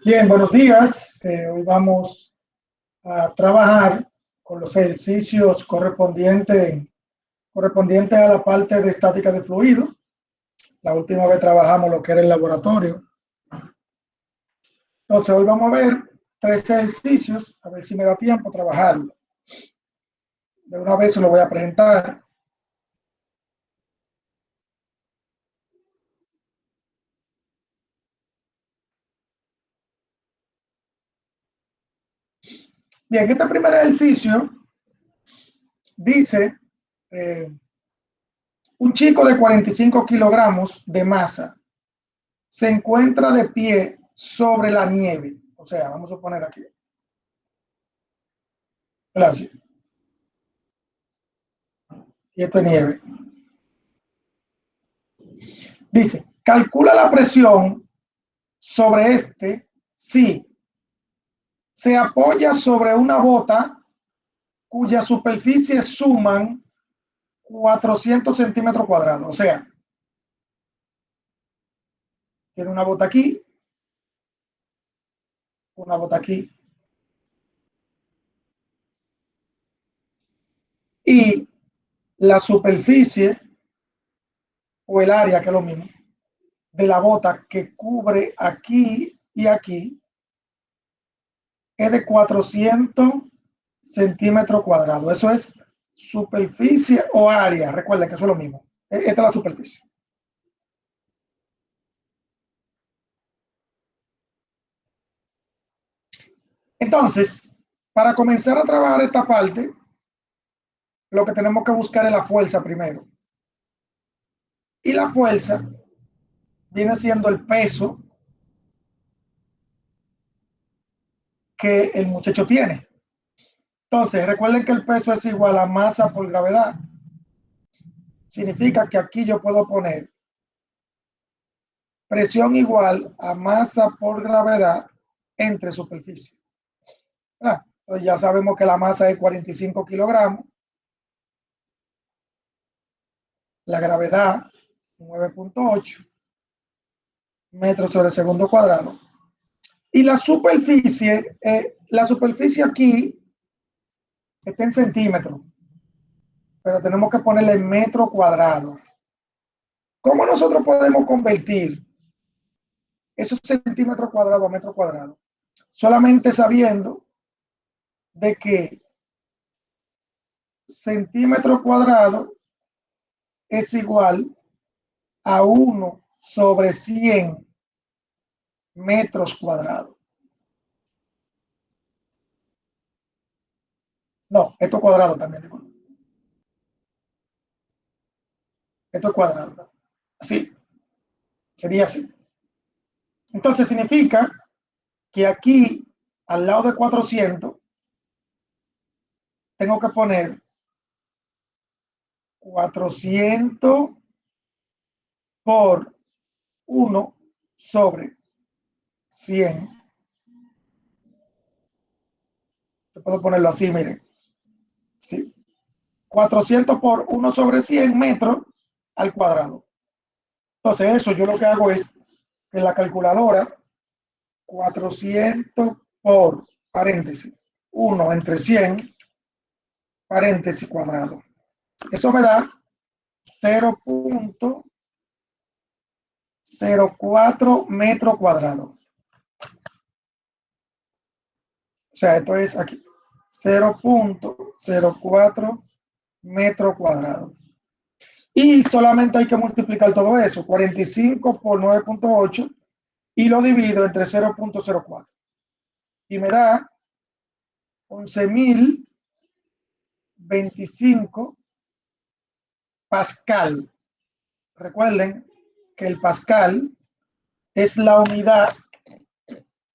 Bien, buenos días. Hoy vamos a trabajar con los ejercicios correspondientes a la parte de estática de fluido. La última vez trabajamos lo que era el laboratorio. Entonces, hoy vamos a ver tres ejercicios, a ver si me da tiempo trabajarlo. De una vez se lo voy a presentar. Bien, este primer ejercicio dice, un chico de 45 kilogramos de masa se encuentra de pie sobre la nieve. O sea, vamos a poner aquí. Gracias. Y esto es nieve. Dice, calcula la presión sobre este si se apoya sobre una bota cuya superficie suman 400 centímetros cuadrados. O sea, tiene una bota aquí, una bota aquí. Y la superficie o el área, que es lo mismo, de la bota que cubre aquí y aquí es de 400 centímetros cuadrados. Eso es superficie o área. Recuerden que eso es lo mismo. Esta es la superficie. Entonces, para comenzar a trabajar esta parte, lo que tenemos que buscar es la fuerza primero. Y la fuerza viene siendo el peso que el muchacho tiene. Entonces, recuerden que el peso es igual a masa por gravedad. Significa que aquí yo puedo poner presión igual a masa por gravedad entre superficie. Entonces ya sabemos que la masa es 45 kilogramos, la gravedad 9.8 metros sobre segundo cuadrado. Y la superficie aquí está en centímetros, pero tenemos que ponerle en metro cuadrado. ¿Cómo nosotros podemos convertir esos centímetros cuadrados a metro cuadrado? Solamente sabiendo de que centímetro cuadrado es igual a 1 sobre 100 metros cuadrados. No, esto es cuadrado también. Esto es cuadrado. Así, sería así. Entonces significa que aquí, al lado de 400, tengo que poner 400 por 1 sobre 100. Te puedo ponerlo así, miren. Sí. 400 por 1 sobre 100 metros al cuadrado. Entonces eso yo lo que hago es que en la calculadora 400 por paréntesis 1 entre 100 paréntesis cuadrado. Eso me da 0.04 metro cuadrado. O sea, esto es aquí. 0.04 metro cuadrado. Y solamente hay que multiplicar todo eso. 45 por 9.8 y lo divido entre 0.04. Y me da 11.025 pascal. Recuerden que el pascal es la unidad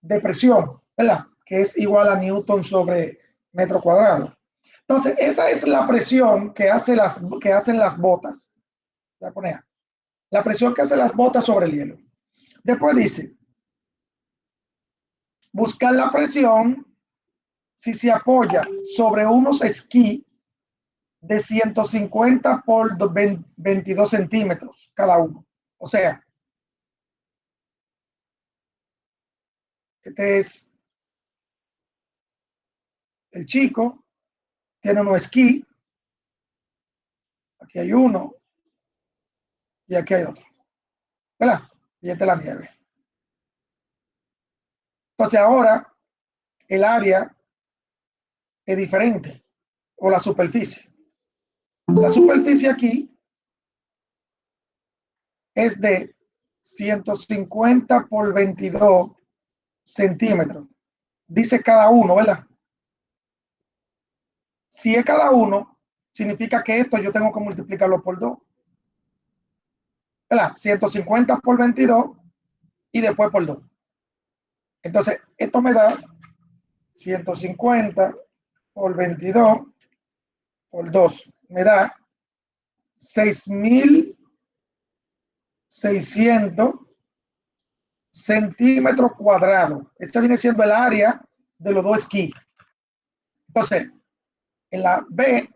de presión, ¿verdad? Que es igual a newton sobre metro cuadrado. Entonces, esa es la presión que hacen las botas. Voy a poner la presión que hacen las botas sobre el hielo. Después dice, buscar la presión si se apoya sobre unos esquí de 150 por 22 centímetros cada uno. O sea, Este es el chico, tiene unos esquí. Aquí hay uno y aquí hay otro, ¿verdad? Y esta es la nieve. Entonces ahora el área es diferente, o la superficie. La superficie aquí es de 150 por 22 centímetros. Dice cada uno, ¿verdad? Si es cada uno, significa que esto yo tengo que multiplicarlo por 2. ¿Verdad? 150 por 22 y después por 2. Entonces, esto me da 150 por 22 por 2. Me da 6.600 centímetros cuadrados. Esta viene siendo el área de los dos esquís. Entonces, en la B,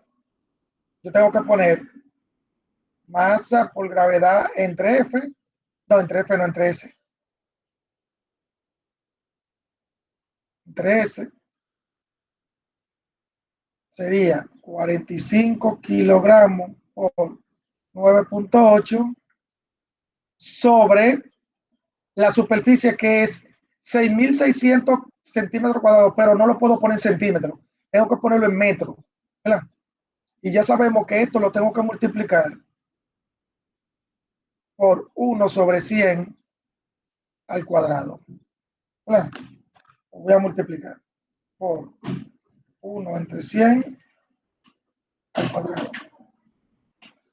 yo tengo que poner masa por gravedad entre F, no, entre F, no, entre S. Entre S sería 45 kilogramos por 9.8 sobre la superficie que es 6.600 centímetros cuadrados, pero no lo puedo poner en centímetros, tengo que ponerlo en metros, ¿verdad? Y ya sabemos que esto lo tengo que multiplicar por 1 sobre 100 al cuadrado, ¿verdad? Lo voy a multiplicar por 1 entre 100 al cuadrado.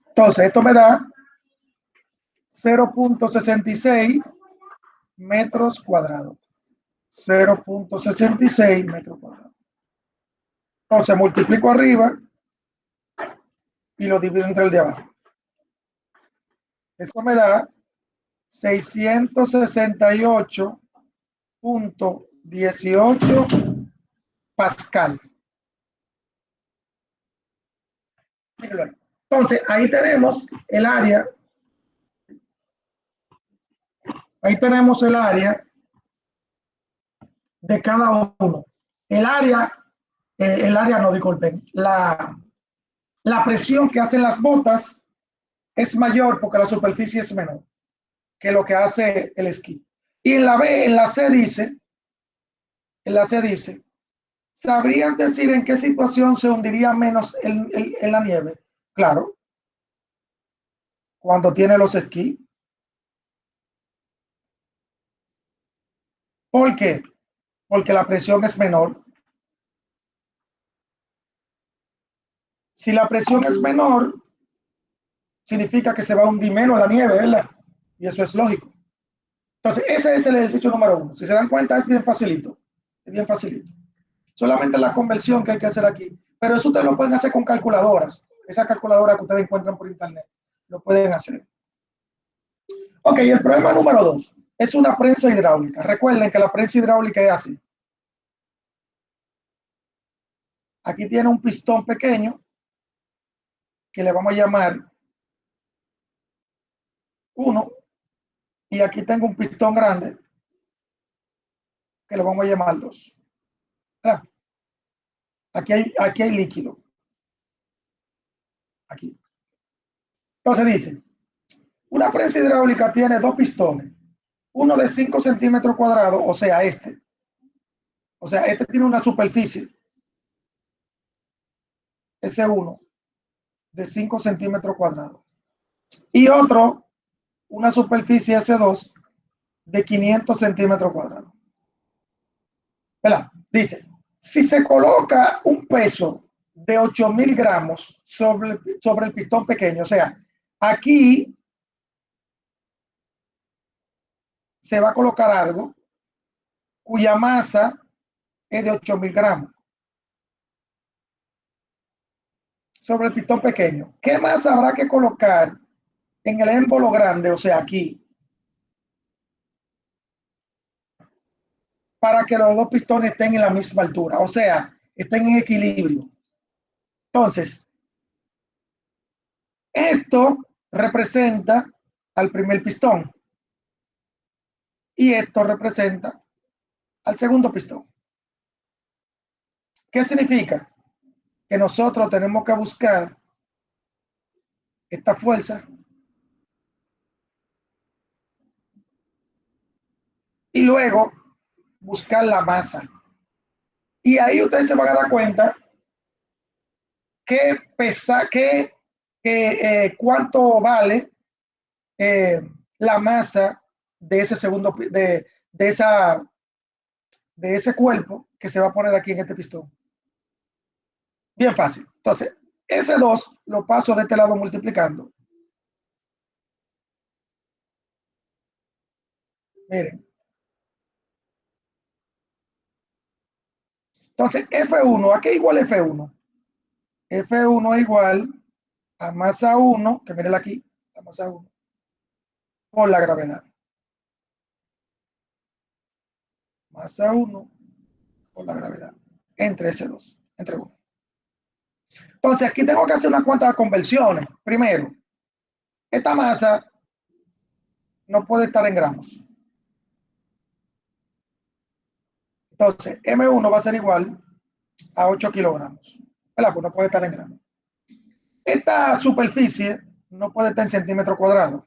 Entonces, esto me da 0.66 metros cuadrados. 0.66 metros cuadrados. Entonces, multiplico arriba y lo divido entre el de abajo. Esto me da 668.18 pascal. Entonces, ahí tenemos el área. Ahí tenemos el área de cada uno. El área no, disculpen, la presión que hacen las botas es mayor porque la superficie es menor que lo que hace el esquí. Y en la B, en la C dice, ¿sabrías decir en qué situación se hundiría menos en la nieve? Claro, cuando tiene los esquís. ¿Por qué? Porque la presión es menor. Si la presión es menor, significa que se va a hundir menos la nieve, ¿verdad? Y eso es lógico. Entonces, ese es el ejercicio número 1. Si se dan cuenta, es bien facilito. Es bien facilito. Solamente la conversión que hay que hacer aquí. Pero eso ustedes lo pueden hacer con calculadoras. Esa calculadora que ustedes encuentran por internet. Lo pueden hacer. Ok, el problema número 2 es una prensa hidráulica. Recuerden que la prensa hidráulica es así. Aquí tiene un pistón pequeño que le vamos a llamar 1. Y aquí tengo un pistón grande que le vamos a llamar 2. Aquí hay líquido. Aquí. Entonces dice, una prensa hidráulica tiene 2 pistones, uno de 5 centímetros cuadrados, o sea, este tiene una superficie, S1, de 5 centímetros cuadrados, y otro, una superficie S2 de 500 centímetros cuadrados. ¿Verdad? Dice, si se coloca un peso de 8.000 gramos sobre el pistón pequeño, o sea, aquí se va a colocar algo cuya masa es de 8.000 gramos sobre el pistón pequeño. ¿Qué más habrá que colocar en el émbolo grande, o sea, aquí, para que los dos pistones estén en la misma altura, o sea, estén en equilibrio? Entonces, esto representa al primer pistón y esto representa al segundo pistón. ¿Qué significa? Que nosotros tenemos que buscar esta fuerza y luego buscar la masa. Y ahí ustedes se van a dar cuenta qué pesa, cuánto vale la masa de ese segundo, de ese cuerpo que se va a poner aquí en este pistón. Bien fácil. Entonces, ese 2 lo paso de este lado multiplicando. Miren. Entonces, F1, ¿a qué igual F1? F1 es igual a masa 1, que miren aquí, la masa 1, por la gravedad. Masa 1 por la gravedad. Entre ese 2, entre 1. Entonces, aquí tengo que hacer unas cuantas conversiones. Primero, esta masa no puede estar en gramos. Entonces, M1 va a ser igual a 8 kilogramos. ¿Verdad? Pues no puede estar en gramos. Esta superficie no puede estar en centímetros cuadrados.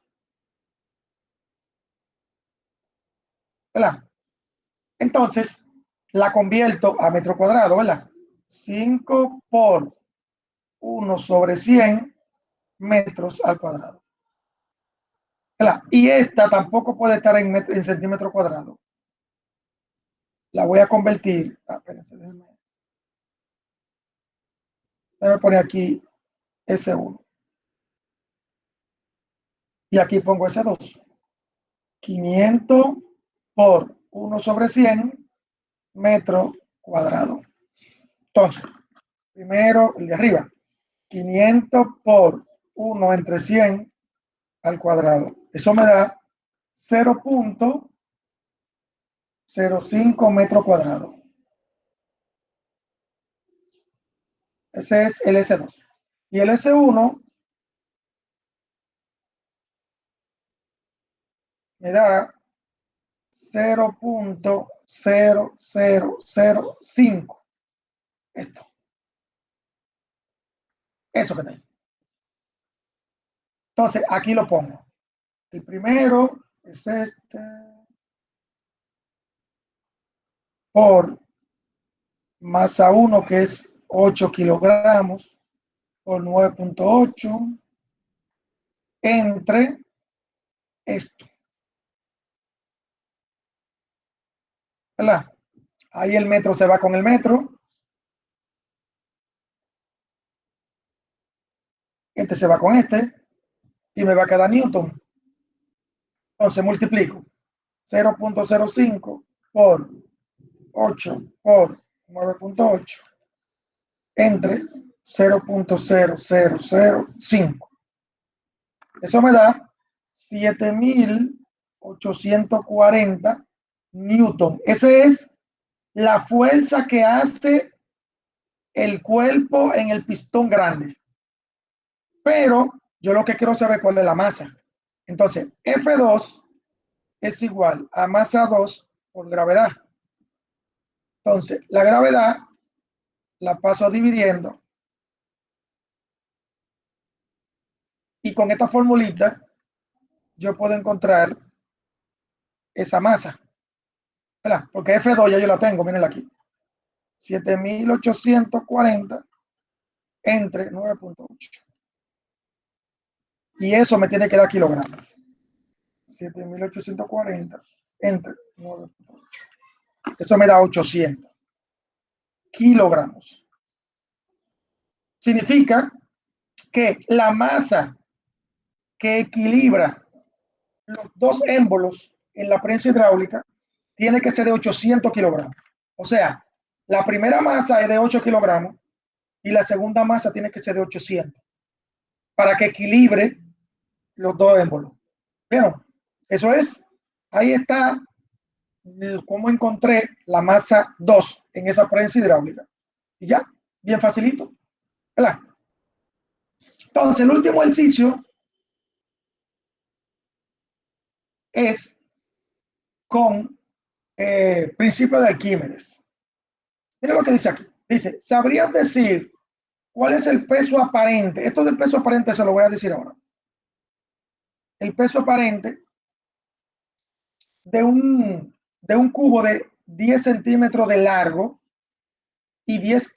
¿Verdad? Entonces, la convierto a metro cuadrado, ¿verdad? 5 por 1 sobre 100 metros al cuadrado. ¿Verdad? Y esta tampoco puede estar en centímetros cuadrados. La voy a convertir. Espérense, déjenme poner aquí S1. Y aquí pongo S2. 500 por 1 sobre 100 metros cuadrados. Entonces, primero el de arriba. 500 por 1 entre 100 al cuadrado. Eso me da 0.05 metros cuadrados. Ese es el S2. Y el S1 me da 0.0005. Esto. Eso que está ahí. Entonces, aquí lo pongo. El primero es este por masa 1, que es 8 kilogramos, por 9.8, entre esto. ¿Verdad? Ahí el metro se va con el metro. Este se va con este. Y me va a quedar Newton. Entonces multiplico 0.05 por 8 por 9.8 entre 0.0005. Eso me da 7.840 Newton. Esa es la fuerza que hace el cuerpo en el pistón grande. Pero yo lo que quiero saber cuál es la masa. Entonces, F2 es igual a masa 2 por gravedad. Entonces, la gravedad la paso dividiendo. Y con esta formulita yo puedo encontrar esa masa. ¿Verdad? Porque F2 ya yo la tengo, miren aquí. 7.840 entre 9.8. Y eso me tiene que dar kilogramos. 7.840 entre 9.8. Eso me da 800 kilogramos. Significa que la masa que equilibra los dos émbolos en la prensa hidráulica tiene que ser de 800 kilogramos. O sea, la primera masa es de 8 kilogramos y la segunda masa tiene que ser de 800 para que equilibre los dos émbolos. Pero eso es, ahí está cómo encontré la masa 2 en esa prensa hidráulica. Y ya, bien facilito. ¿Verdad? Entonces, el último ejercicio es con principio de Arquímedes. Mira lo que dice aquí. Dice, ¿sabrías decir cuál es el peso aparente? Esto del peso aparente se lo voy a decir ahora. El peso aparente de un cubo de 10 centímetros de largo y 10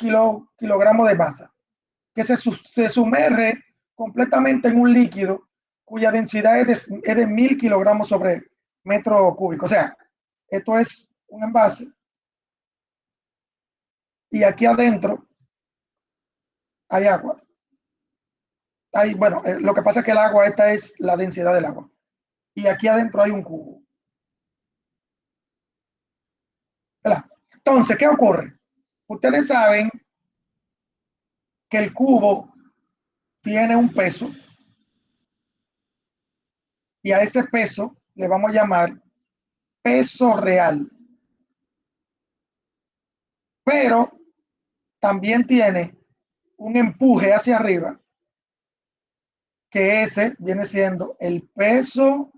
kilogramos de masa, que se sumerge completamente en un líquido cuya densidad es de 1000 kilogramos sobre metro cúbico. O sea, esto es un envase y aquí adentro hay agua. Bueno, lo que pasa es que el agua, esta es la densidad del agua. Y aquí adentro hay un cubo. ¿Verdad? Entonces, ¿qué ocurre? Ustedes saben que el cubo tiene un peso y a ese peso le vamos a llamar peso real. Pero también tiene un empuje hacia arriba, que ese viene siendo el peso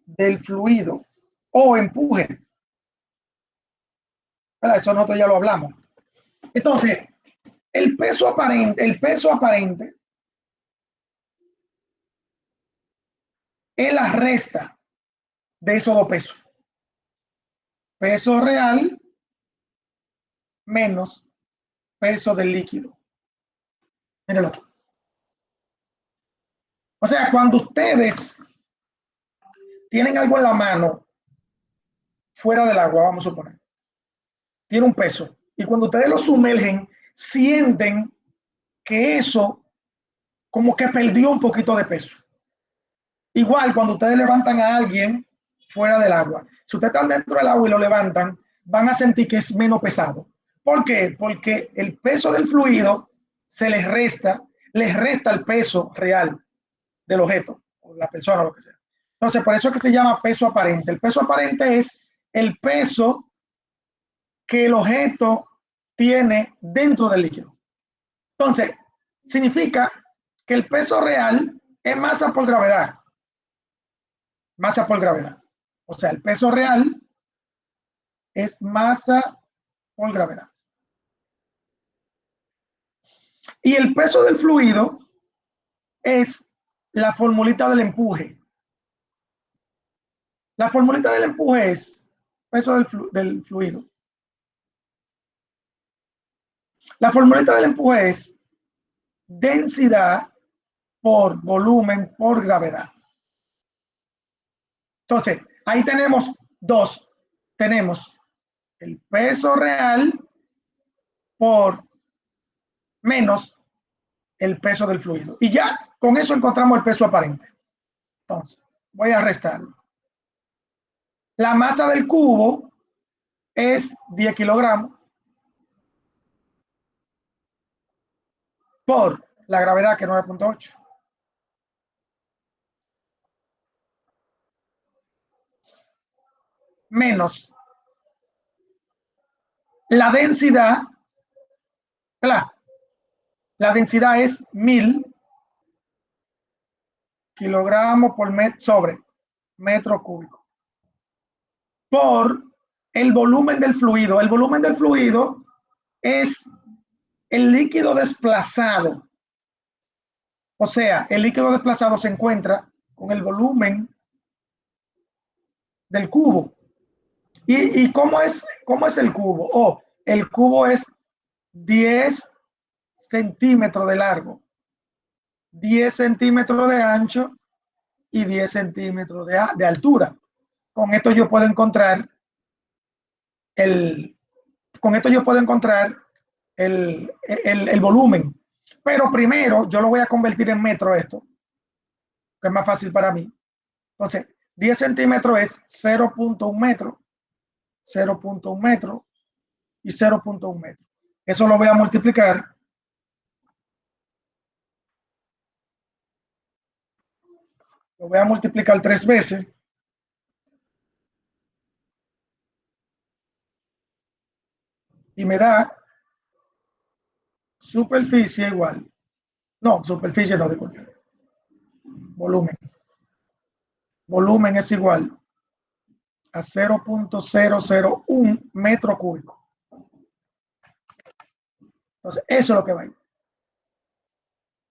del fluido o empuje. ¿Verdad? Eso nosotros ya lo hablamos. Entonces, el peso aparente es la resta de esos dos pesos. Peso real menos peso del líquido. Mírenlo aquí. O sea, cuando ustedes tienen algo en la mano fuera del agua, vamos a suponer, tiene un peso. Y cuando ustedes lo sumergen, sienten que eso como que perdió un poquito de peso. Igual cuando ustedes levantan a alguien fuera del agua. Si ustedes están dentro del agua y lo levantan, van a sentir que es menos pesado. ¿Por qué? Porque el peso del fluido se les resta el peso real del objeto, o de la persona, o lo que sea. Entonces, por eso es que se llama peso aparente. El peso aparente es el peso que el objeto tiene dentro del líquido. Entonces, significa que el peso real es masa por gravedad. Masa por gravedad. O sea, el peso real es masa por gravedad. Y el peso del fluido es la formulita del empuje. La formulita del empuje es peso del fluido. La formulita del empuje es densidad por volumen por gravedad. Entonces, ahí tenemos dos. Tenemos el peso real por menos el peso del fluido. Y ya con eso encontramos el peso aparente. Entonces, voy a restarlo. La masa del cubo es 10 kilogramos por la gravedad, que es 9.8. Menos la densidad, ¿verdad? La densidad es 1000 kilogramos por metro sobre metro cúbico por el volumen del fluido. El volumen del fluido es el líquido desplazado. O sea, el líquido desplazado se encuentra con el volumen del cubo. ¿Y cómo es el cubo? Oh, el cubo es 10 centímetros de largo, 10 centímetros de ancho y 10 centímetros de altura. Con esto yo puedo encontrar el, con esto yo puedo encontrar el volumen. Pero primero yo lo voy a convertir en metro esto, que es más fácil para mí. Entonces, 10 centímetros es 0.1 metro, 0.1 metro y 0.1 metro. Eso lo voy a multiplicar. Lo voy a multiplicar 3 veces. Y me da superficie igual. No, superficie no, disculpe. Volumen. Volumen es igual a 0.001 metro cúbico. Entonces, eso es lo que va a ir.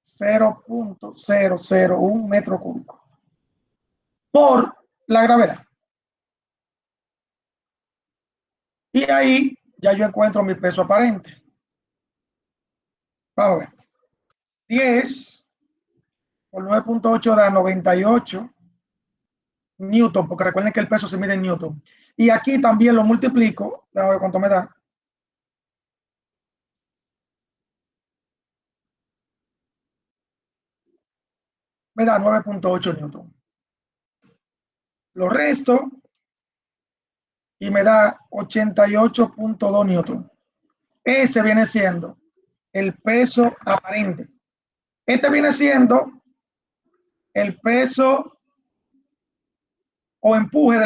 0.001 metro cúbico por la gravedad. Y ahí ya yo encuentro mi peso aparente. Vamos a ver. 10 por 9.8 da 98 newton, porque recuerden que el peso se mide en newton. Y aquí también lo multiplico. Déjame ver cuánto me da. Me da 9.8 newton. Lo resto y me da 88.2 newton. Ese viene siendo el peso aparente. Este viene siendo el peso o empuje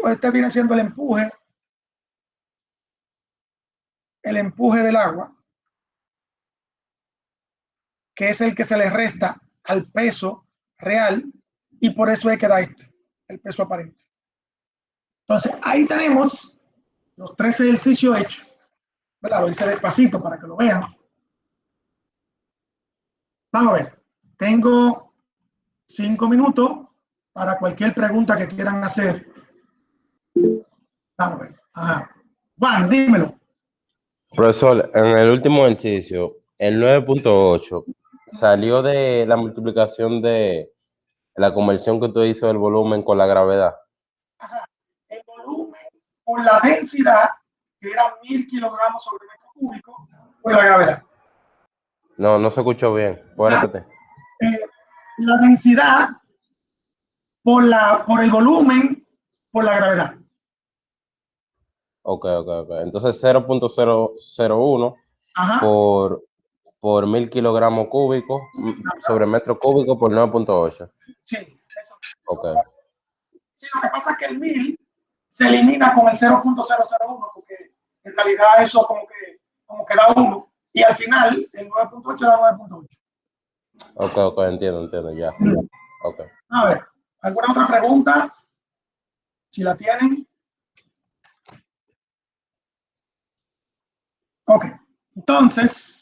este viene siendo el empuje del agua, que es el que se le resta al peso real, y por eso es que da el peso aparente. Entonces, ahí tenemos los 3 ejercicios hechos. ¿Verdad? Lo hice despacito para que lo vean. Vamos a ver. Tengo 5 minutos para cualquier pregunta que quieran hacer. Vamos a ver. Ajá. Juan, dímelo. Profesor, en el último ejercicio, el 9.8 salió de la multiplicación de la conversión que usted hizo del volumen con la gravedad. Ajá. El volumen por la densidad, que era 1000 kilogramos sobre metro cúbico, por la gravedad. No se escuchó bien. ¿Puede repetir? La densidad por el volumen por la gravedad. Ok. Entonces 0.001 por 1000 kilogramos cúbicos sobre metro cúbico por 9.8. Sí, eso. Ok. Sí, lo que pasa es que el 1000 se elimina con el 0.001 porque en realidad eso como que da 1 y al final el 9.8 da 9.8. Ok, entiendo ya. Ok. A ver, ¿alguna otra pregunta? Si la tienen. Ok, entonces